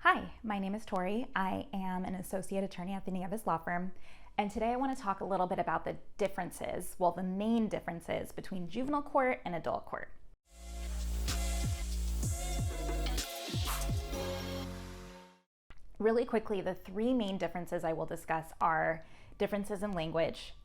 Hi, my name is Tori. I am an associate attorney at the Nieves law firm, and today I want to talk a little bit about the differences, the main differences between juvenile court and adult court. Really quickly, the three main differences I will discuss are differences in language,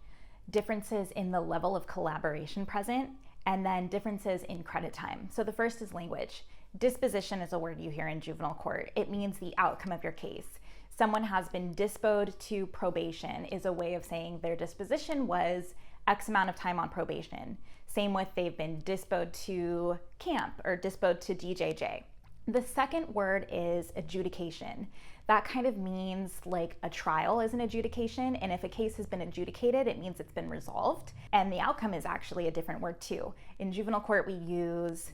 differences in the level of collaboration present, and then differences in credit time. So the first is language. Disposition is a word you hear in juvenile court. It means the outcome of your case. Someone has been disposed to probation is a way of saying their disposition was X amount of time on probation. Same with they've been disposed to camp or disposed to DJJ. The second word is adjudication. That kind of means like a trial is an adjudication, and if a case has been adjudicated, it means it's been resolved. And the outcome is actually a different word too. In juvenile court, we use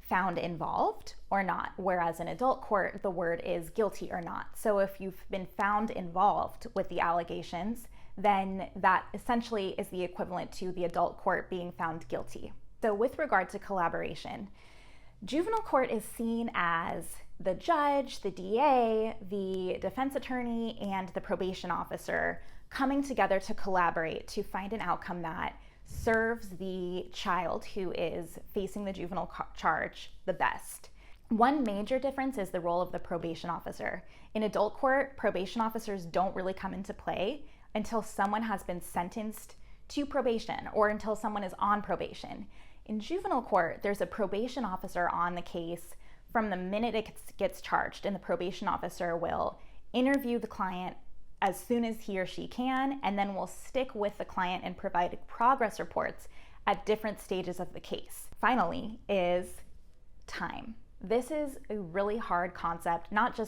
found involved or not, whereas in adult court, the word is guilty or not. So if you've been found involved with the allegations, then that essentially is the equivalent to the adult court being found guilty. So with regard to collaboration, juvenile court is seen as the judge, the DA, the defense attorney, and the probation officer coming together to collaborate to find an outcome that serves the child who is facing the juvenile charge the best. One major difference is the role of the probation officer. In adult court, probation officers don't really come into play until someone has been sentenced to probation or until someone is on probation. In juvenile court, there's a probation officer on the case from the minute it gets charged, and the probation officer will interview the client as soon as he or she can, and then will stick with the client and provide progress reports at different stages of the case. Finally is time. This is a really hard concept, not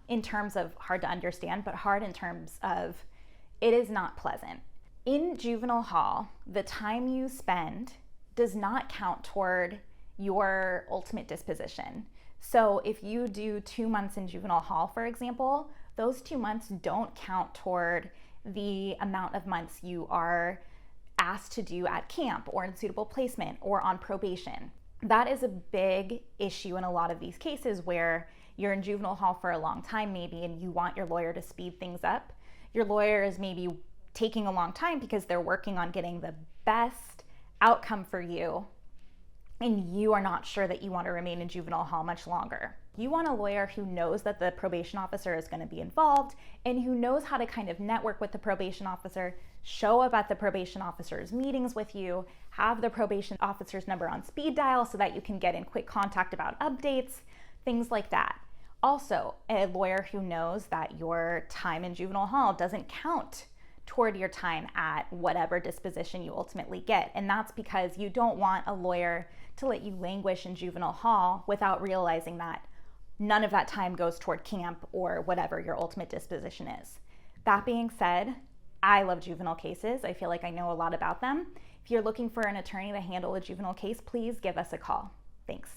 in terms of hard to understand, but hard in terms of it is not pleasant. In juvenile hall, the time you spend does not count toward your ultimate disposition. So if you do 2 months in juvenile hall, for example, those 2 months don't count toward the amount of months you are asked to do at camp or in suitable placement or on probation. That is a big issue in a lot of these cases where you're in juvenile hall for a long time maybe and you want your lawyer to speed things up. Your lawyer is maybe taking a long time because they're working on getting the best outcome for you, and you are not sure that you want to remain in juvenile hall much longer. You want a lawyer who knows that the probation officer is going to be involved and who knows how to kind of network with the probation officer, show up at the probation officer's meetings with you, have the probation officer's number on speed dial so that you can get in quick contact about updates, things like that. Also, a lawyer who knows that your time in juvenile hall doesn't count toward your time at whatever disposition you ultimately get. And that's because you don't want a lawyer to let you languish in juvenile hall without realizing that none of that time goes toward camp or whatever your ultimate disposition is. That being said, I love juvenile cases. I feel like I know a lot about them. If you're looking for an attorney to handle a juvenile case, please give us a call. Thanks.